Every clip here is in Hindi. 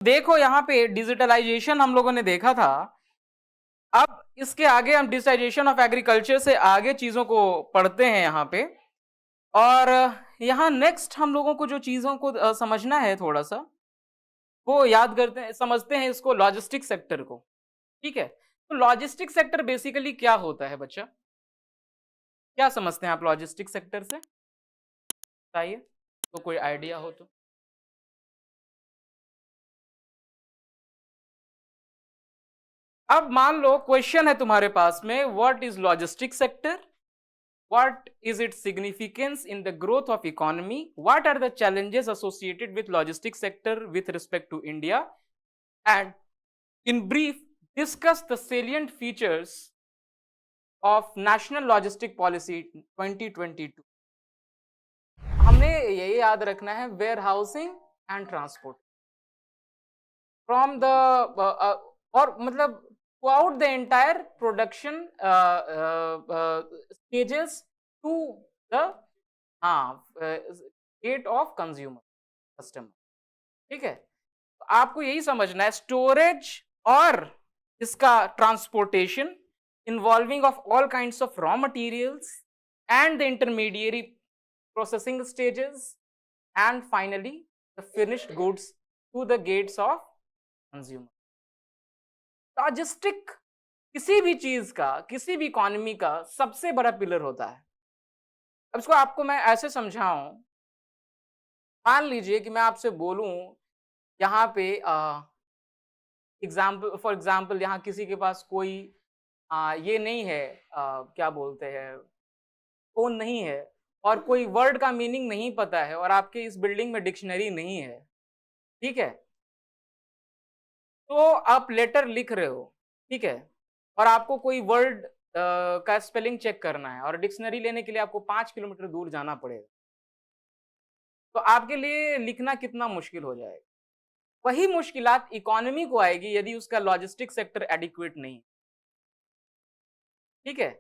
देखो यहाँ पे डिजिटलाइजेशन हम लोगों ने देखा था। अब इसके आगे हम डिजिटाइजेशन ऑफ एग्रीकल्चर से आगे चीजों को पढ़ते हैं यहाँ पे। और यहाँ नेक्स्ट हम लोगों को जो चीजों को समझना है थोड़ा सा, वो याद करते हैं, समझते हैं इसको लॉजिस्टिक सेक्टर को। ठीक है, तो लॉजिस्टिक सेक्टर बेसिकली क्या होता है बच्चा? क्या समझते हैं आप लॉजिस्टिक सेक्टर से? बताइए, तो कोई आइडिया हो तो। अब मान लो क्वेश्चन है तुम्हारे पास में, what is logistic sector, what is its significance in the growth of economy, what are the challenges associated with logistics sector with respect to India, and in brief discuss the salient features of national logistic policy 2022। हमने यही याद रखना है, warehousing and transport from the और मतलब throughout the entire production stages to the gate of consumer customer। ठीक है, तो आपको यही समझना है, स्टोरेज और इसका transportation involving of all kinds of raw materials and the intermediary processing stages and finally the finished goods to the gates of consumer। Logistic किसी भी चीज का, किसी भी इकोनॉमी का सबसे बड़ा पिलर होता है। अब इसको आपको मैं ऐसे समझाऊं, मान लीजिए कि मैं आपसे बोलूं यहाँ पे एग्जाम्पल, फॉर एग्जाम्पल यहाँ किसी के पास कोई ये नहीं है, क्या बोलते हैं, फोन नहीं है और कोई वर्ड का मीनिंग नहीं पता है और आपके इस बिल्डिंग में डिक्शनरी नहीं है। ठीक है, तो आप लेटर लिख रहे हो, ठीक है, और आपको कोई वर्ड का स्पेलिंग चेक करना है और डिक्शनरी लेने के लिए आपको 5 किलोमीटर दूर जाना पड़ेगा, तो आपके लिए लिखना कितना मुश्किल हो जाएगा। वही मुश्किलात इकोनॉमी को आएगी यदि उसका लॉजिस्टिक सेक्टर एडिक्वेट नहीं। ठीक है,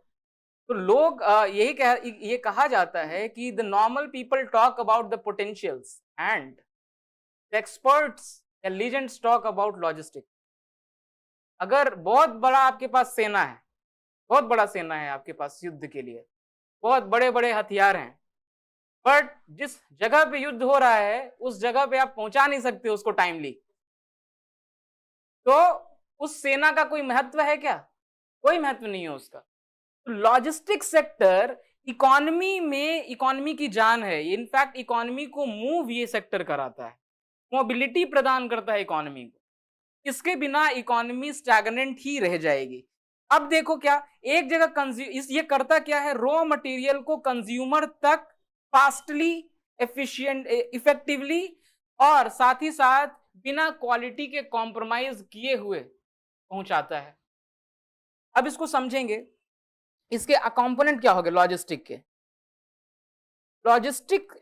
तो लोग ये कहा जाता है कि the normal people talk about the potentials and the experts and legends talk about logistic. अगर बहुत बड़ा आपके पास सेना है, बहुत बड़ा सेना है आपके पास युद्ध के लिए, बहुत बड़े बड़े हथियार हैं, बट जिस जगह पे युद्ध हो रहा है उस जगह पे आप पहुंचा नहीं सकते उसको टाइमली, तो उस सेना का कोई महत्व है क्या? कोई महत्व नहीं है उसका। तो लॉजिस्टिक सेक्टर इकोनॉमी में, इकोनॉमी की जान है। इनफैक्ट इकोनॉमी को मूव ये सेक्टर कराता है, मोबिलिटी प्रदान करता है इकोनॉमी को। इसके बिना इकोनॉमी स्टैग्नेंट ही रह जाएगी। अब देखो क्या, एक जगह ये करता क्या है, रॉ मटेरियल को कंज्यूमर तक फास्टली, एफिशिएंट, इफेक्टिवली और साथ ही साथ बिना क्वालिटी के कॉम्प्रोमाइज किए हुए पहुंचाता है। अब इसको समझेंगे, इसके कंपोनेंट क्या हो गए लॉजिस्टिक के। लॉजिस्टिक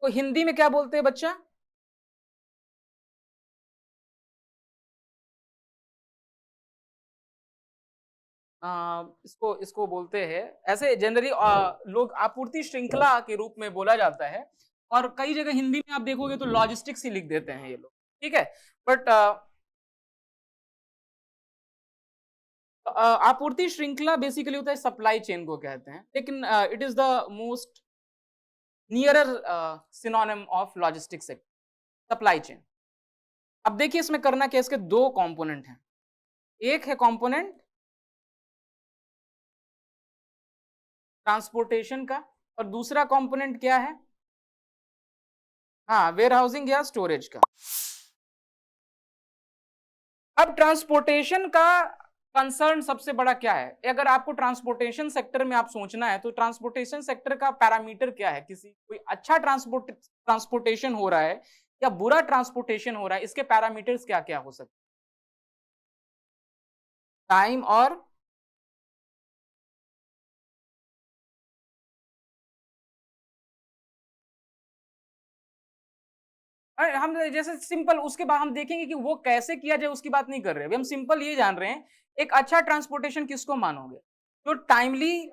को हिंदी में क्या बोलते हैं बच्चा? इसको इसको बोलते हैं ऐसे जनरली लोग आपूर्ति श्रृंखला के रूप में बोला जाता है, और कई जगह हिंदी में आप देखोगे तो लॉजिस्टिक्स ही लिख देते हैं ये लोग। ठीक है, बट आपूर्ति श्रृंखला बेसिकली होता है, सप्लाई चेन को कहते हैं, लेकिन it is the most nearer synonym of logistic sector, supply chain. अब देखिए इसमें करना क्या, इसके दो कंपोनेंट हैं। एक है कंपोनेंट ट्रांसपोर्टेशन का और दूसरा कंपोनेंट क्या है? हाँ, वेयर हाउसिंग या स्टोरेज का। अब ट्रांसपोर्टेशन का कंसर्न सबसे बड़ा क्या है? अगर आपको ट्रांसपोर्टेशन सेक्टर में आप सोचना है तो ट्रांसपोर्टेशन सेक्टर का पैरामीटर क्या है? किसी कोई अच्छा ट्रांसपोर्टेशन हो रहा है या बुरा ट्रांसपोर्टेशन हो रहा है, इसके पैरामीटर्स क्या क्या हो सकते? टाइम और हम जैसे सिंपल, उसके बाद हम देखेंगे कि वो कैसे किया जाए उसकी बात नहीं कर रहे, अभी हम सिंपल ये जान रहे हैं एक अच्छा ट्रांसपोर्टेशन किसको मानोगे? जो टाइमली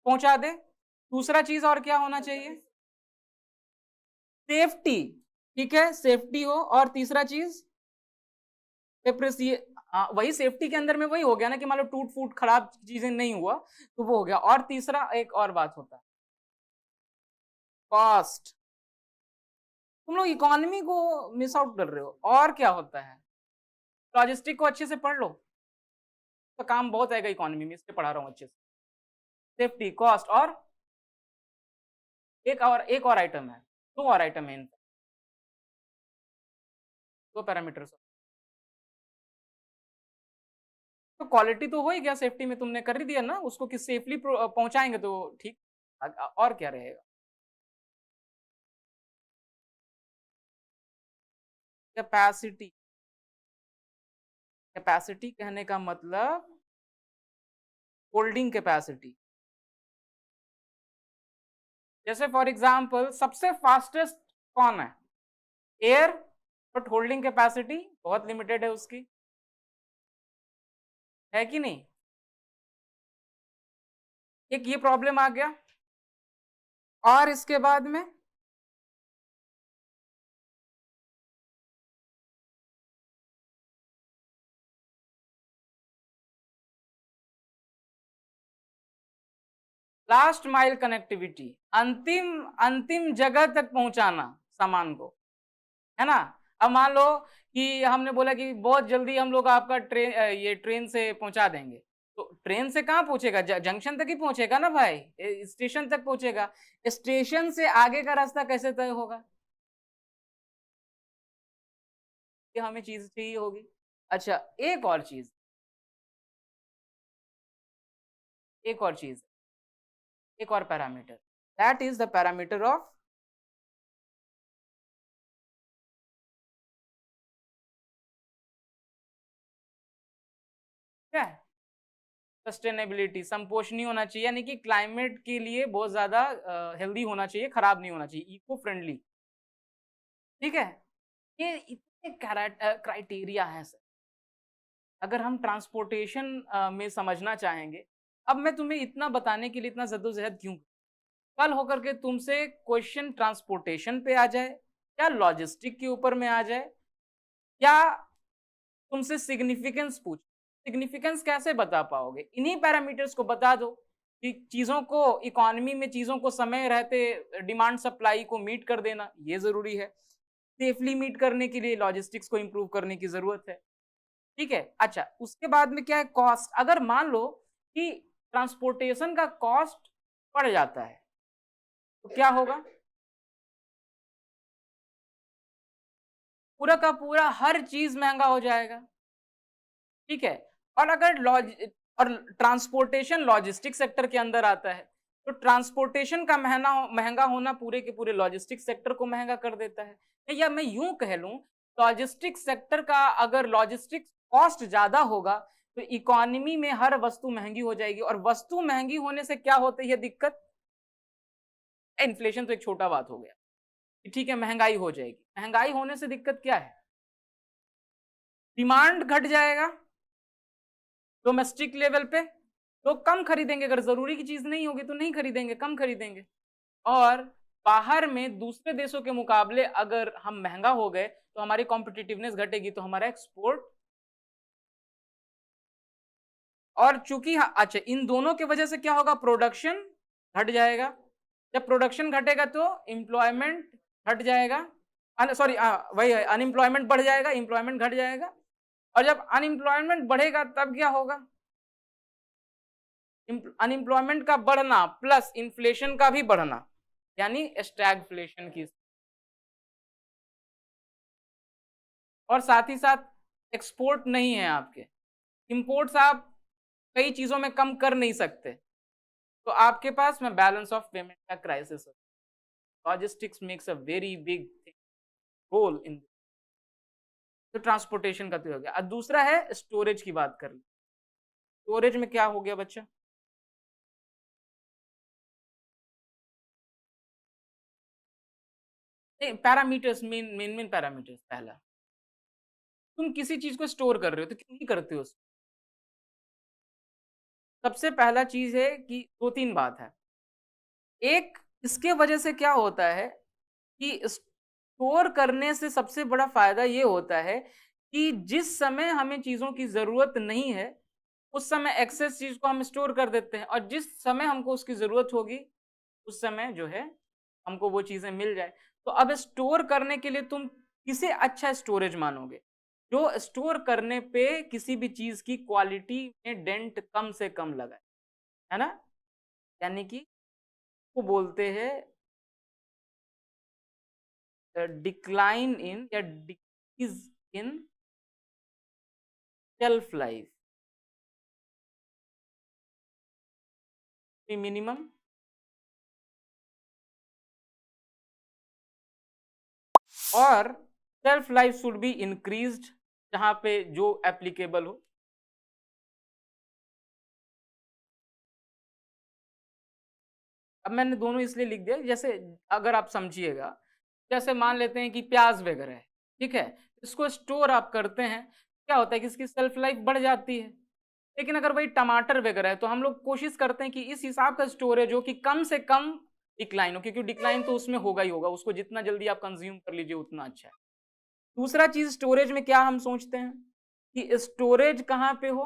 पहुंचा दे। दूसरा चीज और क्या होना चाहिए? सेफ्टी। ठीक है, सेफ्टी हो, और तीसरा चीज वही सेफ्टी के अंदर में वही हो गया ना कि मान लो टूट फूट खराब चीजें नहीं हुआ तो वो हो गया। और तीसरा एक और बात होता है, कॉस्ट। तुम लोग इकोनॉमी को मिस आउट कर रहे हो। और क्या होता है, लॉजिस्टिक को अच्छे से पढ़ लो तो काम बहुत आएगा इकोनॉमी में, इसलिए पढ़ा रहा हूँ अच्छे से। सेफ्टी, कॉस्ट, और एक और आइटम है, दो और आइटम है, इनका दो पैरामीटर्स। तो क्वालिटी तो हो ही गया, सेफ्टी में तुमने कर ही दिया ना उसको कि सेफली पहुंचाएंगे तो ठीक। और क्या रहेगा, कैपेसिटी। कैपेसिटी कहने का मतलब होल्डिंग कैपेसिटी। जैसे फॉर एग्जांपल सबसे फास्टेस्ट कौन है, एयर, बट होल्डिंग कैपेसिटी बहुत लिमिटेड है उसकी, है कि नहीं। एक ये प्रॉब्लम आ गया। और इसके बाद में लास्ट माइल कनेक्टिविटी, अंतिम अंतिम जगह तक पहुंचाना सामान को, है ना। अब मान लो कि हमने बोला कि बहुत जल्दी हम लोग आपका ये ट्रेन से पहुंचा देंगे, तो ट्रेन से कहाँ पहुंचेगा, जंक्शन तक ही पहुंचेगा ना भाई, स्टेशन तक पहुंचेगा। स्टेशन से आगे का रास्ता कैसे तय होगा, कि हमें चीज चाहिए होगी। अच्छा, एक और चीज, एक और parameter, that is the parameter of क्या, सस्टेनेबिलिटी, संपोषणीय होना चाहिए, यानी कि क्लाइमेट के लिए बहुत ज्यादा हेल्दी होना चाहिए, खराब नहीं होना चाहिए, इको फ्रेंडली। ठीक है, ये इतने क्राइटेरिया है सर। अगर हम ट्रांसपोर्टेशन में समझना चाहेंगे, अब मैं तुम्हें इतना बताने के लिए इतना जद्दोजहद क्यों, कल होकर के तुमसे क्वेश्चन ट्रांसपोर्टेशन पे आ जाए या लॉजिस्टिक के ऊपर में आ जाए, या तुमसे सिग्निफिकेंस पूछ, सिग्निफिकेंस कैसे बता पाओगे, इन्हीं पैरामीटर्स को बता दो कि चीजों को, इकोनॉमी में चीजों को समय रहते डिमांड सप्लाई को मीट कर देना ये जरूरी है, सेफली मीट करने के लिए लॉजिस्टिक्स को इंप्रूव करने की जरूरत है। ठीक है, अच्छा उसके बाद में क्या है, कॉस्ट। अगर मान लो कि ट्रांसपोर्टेशन का कॉस्ट बढ़ जाता है तो क्या होगा, पूरा का पूरा हर चीज महंगा हो जाएगा। ठीक है, और अगर और ट्रांसपोर्टेशन लॉजिस्टिक सेक्टर के अंदर आता है, तो ट्रांसपोर्टेशन का महंगा होना पूरे के पूरे लॉजिस्टिक सेक्टर को महंगा कर देता है। या मैं यूं कह लूं, लॉजिस्टिक सेक्टर का अगर लॉजिस्टिक कॉस्ट ज्यादा होगा तो इकोनॉमी में हर वस्तु महंगी हो जाएगी, और वस्तु महंगी होने से क्या होती है दिक्कत, इन्फ्लेशन तो एक छोटा बात हो गया, ठीक है महंगाई हो जाएगी। महंगाई होने से दिक्कत क्या है, डिमांड घट जाएगा डोमेस्टिक लेवल पे, लोग कम खरीदेंगे, अगर जरूरी की चीज नहीं होगी तो नहीं खरीदेंगे, कम खरीदेंगे। और बाहर में दूसरे देशों के मुकाबले अगर हम महंगा हो गए तो हमारी कॉम्पिटिटिवनेस घटेगी, तो हमारा एक्सपोर्ट, और चूंकि अच्छा इन दोनों की वजह से क्या होगा, प्रोडक्शन घट जाएगा। जब प्रोडक्शन घटेगा तो एम्प्लॉयमेंट घट जाएगा, सॉरी वही है, अनएम्प्लॉयमेंट बढ़ जाएगा, एम्प्लॉयमेंट घट जाएगा। और जब अनएम्प्लॉयमेंट बढ़ेगा तब क्या होगा, अनएम्प्लॉयमेंट का बढ़ना प्लस इन्फ्लेशन का भी बढ़ना, यानी स्टैगफ्लेशन की। और साथ ही साथ एक्सपोर्ट नहीं है आपके, इंपोर्ट्स आप कई चीजों में कम कर नहीं सकते, तो आपके पास में बैलेंस ऑफ पेमेंट का क्राइसिस है। Logistics makes a very big role in, तो ट्रांसपोर्टेशन का तो हो गया। अब दूसरा है स्टोरेज की बात कर ली, स्टोरेज में क्या हो गया बच्चा, पैरामीटर्स, मेन पैरामीटर्स। पहला, तुम किसी चीज को स्टोर कर रहे हो तो क्यों नहीं करते हो, सबसे पहला चीज है कि दो तीन बात है। एक, इसके वजह से क्या होता है कि स्टोर करने से सबसे बड़ा फायदा ये होता है कि जिस समय हमें चीजों की जरूरत नहीं है उस समय एक्सेस चीज को हम स्टोर कर देते हैं, और जिस समय हमको उसकी जरूरत होगी उस समय जो है हमको वो चीजें मिल जाए। तो अब स्टोर करने के लिए तुम किसे अच्छा स्टोरेज मानोगे? जो स्टोर करने पे किसी भी चीज की क्वालिटी में डेंट कम से कम लगा है ना, यानी कि वो बोलते हैं डिक्लाइन इन या decrease in shelf life minimum और self life should be increased जहां पे जो एप्लीकेबल हो। अब मैंने दोनों इसलिए लिख दिया जैसे अगर आप समझिएगा, जैसे मान लेते हैं कि प्याज वगैरह है, ठीक है, इसको स्टोर आप करते हैं, क्या होता है कि इसकी सेल्फ लाइफ बढ़ जाती है। लेकिन अगर वही टमाटर वगैरह है तो हम लोग कोशिश करते हैं कि इस हिसाब का स्टोरेज हो कि कम से कम डिक्लाइन हो, क्योंकि डिक्लाइन तो उसमें होगा ही होगा, उसको जितना जल्दी आप कंज्यूम कर लीजिए उतना अच्छा है। दूसरा चीज स्टोरेज में क्या हम सोचते हैं कि स्टोरेज कहाँ पे हो,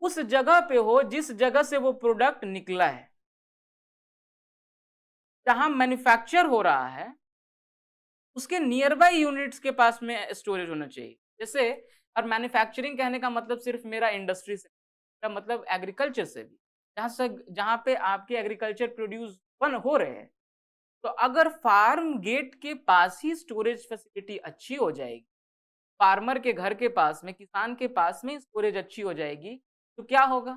उस जगह पे हो जिस जगह से वो प्रोडक्ट निकला है, जहां मैन्युफैक्चर हो रहा है उसके नियर बाई यूनिट्स के पास में स्टोरेज होना चाहिए। जैसे और मैन्युफैक्चरिंग कहने का मतलब सिर्फ मेरा इंडस्ट्री से, का मतलब एग्रीकल्चर से भी, जहां पे आपके एग्रीकल्चर प्रोड्यूस बन हो रहे हैं। तो अगर फार्म गेट के पास ही स्टोरेज फैसिलिटी अच्छी हो जाएगी, फार्मर के घर के पास में, किसान के पास में स्टोरेज अच्छी हो जाएगी, तो क्या होगा,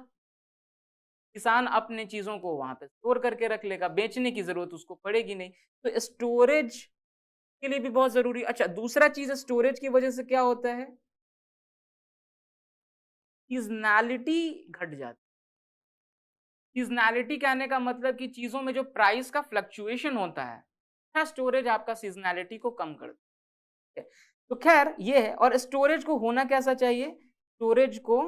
किसान अपने चीजों को वहां पे स्टोर करके रख लेगा, बेचने की जरूरत उसको पड़ेगी नहीं। तो स्टोरेज के लिए भी बहुत जरूरी। अच्छा, दूसरा चीज स्टोरेज की वजह से क्या होता है, सीजनैलिटी घट जाती है। सीजनैलिटी कहने का मतलब कि चीजों में जो प्राइस का फ्लक्चुएशन होता है, अच्छा स्टोरेज आपका सीजनैलिटी को कम कर देता है। तो खैर ये है। और स्टोरेज को होना कैसा चाहिए, स्टोरेज को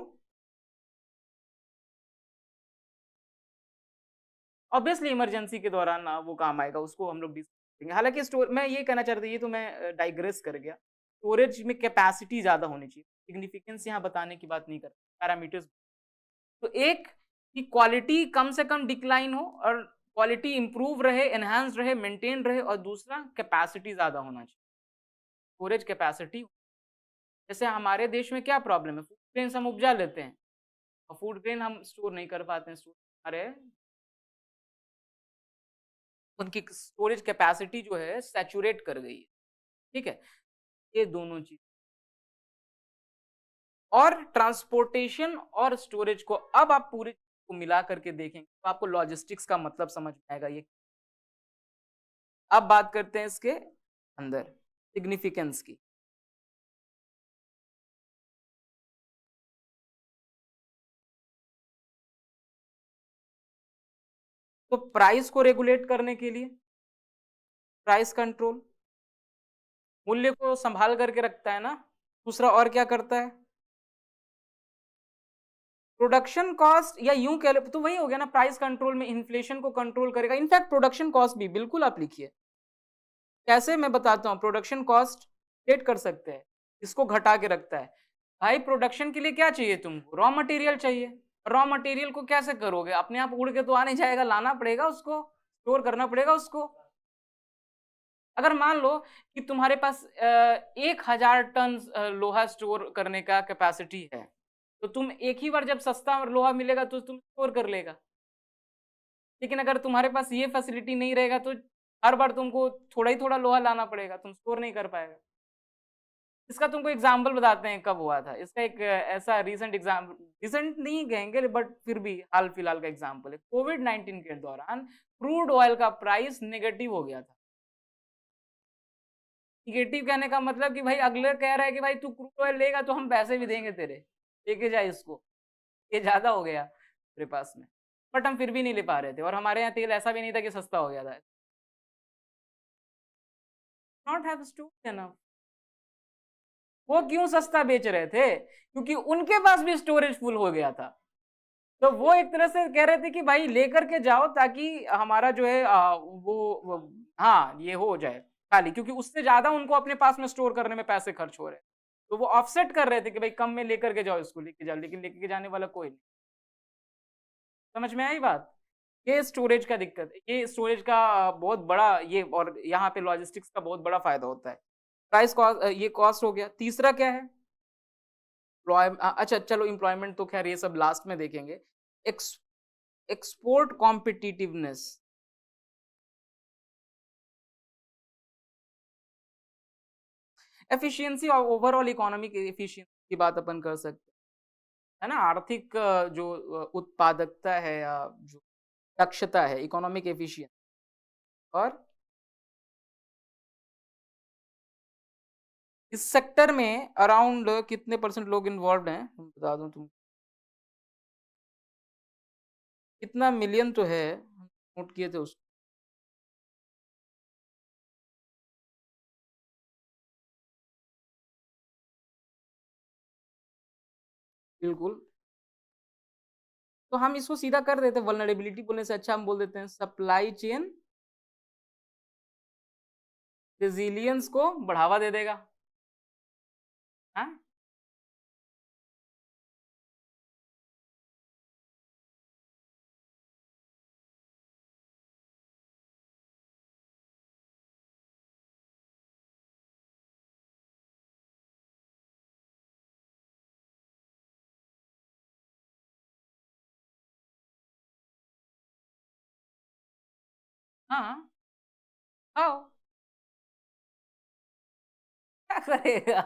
ऑब्वियसली इमरजेंसी के दौरान ना वो काम आएगा, उसको हम लोग डिस्कस करेंगे। हालांकि स्टोर मैं ये कहना चाह रहा था, ये तो मैं डाइग्रेस कर गया। स्टोरेज में कैपेसिटी ज्यादा होनी चाहिए, सिग्निफिकेंस यहाँ बताने की बात नहीं कर, पैरामीटर्स। तो एक की क्वालिटी कम से कम डिक्लाइन हो और क्वालिटी इंप्रूव रहे, एनहांस रहे, मेंटेन रहे, और दूसरा कैपेसिटी ज्यादा होना चाहिए, स्टोरेज कैपेसिटी। जैसे हमारे देश में क्या प्रॉब्लम है, फूड ग्रेन्स हम उपजा लेते हैं और फूड ग्रेन हम स्टोर नहीं कर पाते हैं, हमारे उनकी स्टोरेज कैपेसिटी जो है सैचुरेट कर गई है, ठीक है। ये दोनों चीज और ट्रांसपोर्टेशन और स्टोरेज को अब आप पूरे को मिला करके देखेंगे तो आपको लॉजिस्टिक्स का मतलब समझ में आएगा। ये अब बात करते हैं इसके अंदर सिग्निफिकेंस की। तो प्राइस को रेगुलेट करने के लिए प्राइस कंट्रोल, मूल्य को संभाल करके रखता है ना। दूसरा और क्या करता है, प्रोडक्शन कॉस्ट, या यूं कह ले तो वही हो गया ना, प्राइस कंट्रोल में इन्फ्लेशन को कंट्रोल करेगा। इनफैक्ट प्रोडक्शन कॉस्ट भी बिल्कुल आप लिखिए, कैसे मैं बताता हूं। प्रोडक्शन कॉस्ट सेट कर सकते हैं, इसको घटा के रखता है। भाई प्रोडक्शन के लिए क्या चाहिए तुमको, रॉ मटेरियल चाहिए। रॉ मटेरियल को कैसे करोगे, अपने आप उड़ के तो आ नहीं जाएगा, लाना पड़ेगा उसको, स्टोर करना पड़ेगा उसको। अगर मान लो कि तुम्हारे पास 1000 टन लोहा स्टोर करने का कैपेसिटी है, तो तुम एक ही बार जब सस्ता लोहा मिलेगा तो तुम स्टोर कर लेगा। लेकिन अगर तुम्हारे पास ये फैसिलिटी नहीं रहेगा तो हर बार तुमको थोड़ा ही थोड़ा लोहा लाना पड़ेगा, तुम स्टोर नहीं कर पाएगा। इसका तुमको एग्जाम्पल बताते हैं कब हुआ था। इसका एक ऐसा रिसेंट एग्जाम्पल, रिसेंट नहीं कहेंगे बट फिर भी हाल फिलहाल का एग्जाम्पल है। कोविड-19 के दौरान क्रूड ऑयल का प्राइस नेगेटिव हो गया था। निगेटिव कहने का मतलब कि भाई अगले कह रहा है कि भाई तू क्रूड ऑयल लेगा तो हम पैसे भी देंगे तेरे, लेके जा इसको, ये ज्यादा हो गया तेरे पास में। बट हम फिर भी नहीं ले पा रहे थे, और हमारे यहाँ तेल ऐसा भी नहीं था कि सस्ता हो गया था। Not have store enough. वो क्यों सस्ता बेच रहे थे, क्योंकि उनके पास भी स्टोरेज फुल हो गया था। तो वो एक तरह से कह रहे थे कि भाई लेकर के जाओ ताकि हमारा जो है वो हाँ ये हो जाए, खाली, क्योंकि उससे ज्यादा उनको अपने पास में स्टोर करने में पैसे खर्च हो रहे हैं, तो वो ऑफसेट कर रहे थे कि भाई कम में लेकर के जाओ, इसको लेके जाओ, लेकिन लेके जाने वाला कोई नहीं। समझ में आई बात? ये स्टोरेज का दिक्कत है, ये स्टोरेज का बहुत बड़ा ये, और यहाँ पे लॉजिस्टिक्स का बहुत बड़ा फायदा होता है। प्राइस कॉस्ट, ये कॉस्ट हो गया। तीसरा क्या है? अच्छा चलो, एम्प्लॉयमेंट तो खैर ये सब लास्ट में देखेंगे। एक्सपोर्ट कॉम्पिटिटिवनेस, एफिशिएंसी और ओवरऑल इकोनॉमिक एफिशिएंसी की बात अपन कर सकते हैं, है ना। आर्थिक जो उत्पादकता है या जो दक्षता है, इकोनॉमिक एफिशिएंसी। और इस सेक्टर में अराउंड कितने परसेंट लोग इन्वॉल्व हैं, बता दूं तुम, कितना मिलियन तो है, नोट किए थे उसको। बिल्कुल, तो हम इसको सीधा कर देते हैं, वल्नरेबिलिटी बोलने से अच्छा हम बोल देते हैं सप्लाई चेन रेजिलियंस को बढ़ावा दे देगा। हाँ, हाँ, आओ, क्या करेगा?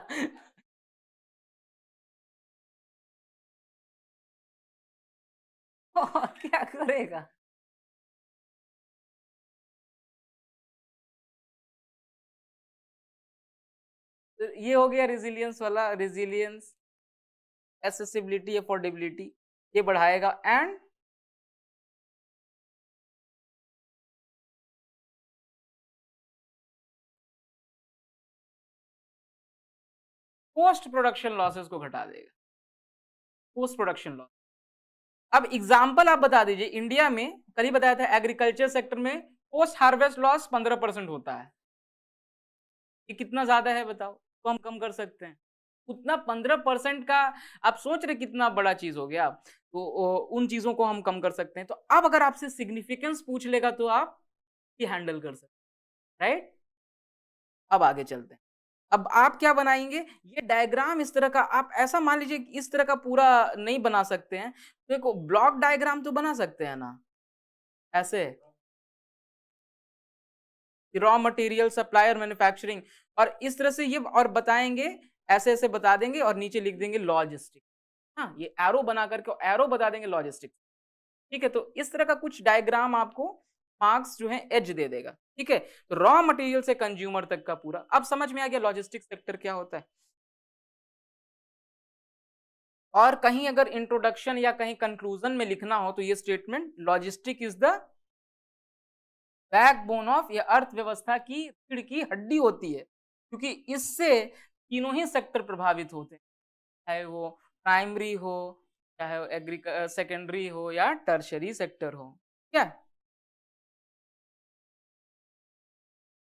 और क्या करेगा? तो ये हो गया रेजिलियंस वाला, रेजिलियंस, एसेसिबिलिटी, अफोर्डेबिलिटी, ये बढ़ाएगा। एंड पोस्ट प्रोडक्शन लॉसेस को घटा देगा, पोस्ट प्रोडक्शन लॉस। अब एग्जाम्पल आप बता दीजिए, इंडिया में कल ही बताया था एग्रीकल्चर सेक्टर में पोस्ट हार्वेस्ट लॉस 15% होता है। ये कितना ज्यादा है बताओ, तो हम कम कर सकते हैं उतना 15% का। आप सोच रहे कितना बड़ा चीज हो गया, तो उन चीजों को हम कम कर सकते हैं। तो अब अगर आपसे सिग्निफिकेंस पूछ लेगा तो आप ये हैंडल कर सकते हैं, राइट। अब आगे चलते हैं। अब आप क्या बनाएंगे, ये डायग्राम इस तरह का, आप ऐसा मान लीजिए इस तरह का पूरा नहीं बना सकते हैं, तो एक ब्लॉक डायग्राम तो बना सकते हैं ना, ऐसे रॉ मटेरियल, सप्लायर, मैन्युफैक्चरिंग, और इस तरह से ये और बताएंगे, ऐसे ऐसे बता देंगे और नीचे लिख देंगे लॉजिस्टिक। हाँ, ये एरो बना करके एरो बता देंगे लॉजिस्टिक। ठीक है, तो इस तरह का कुछ डायग्राम आपको मार्क्स जो है एज दे देगा। ठीक है, तो रॉ मटेरियल से कंज्यूमर तक का पूरा, अब समझ में आ गया लॉजिस्टिक सेक्टर क्या होता है। और कहीं अगर इंट्रोडक्शन या कहीं कंक्लूजन में लिखना हो तो ये statement, logistic is the backbone of, ये अर्थव्यवस्था की रीढ़ की हड्डी होती है, क्योंकि इससे तीनों ही सेक्टर प्रभावित होते हैं, चाहे वो प्राइमरी हो, चाहे सेकेंडरी हो या टर्शरी सेक्टर हो। क्या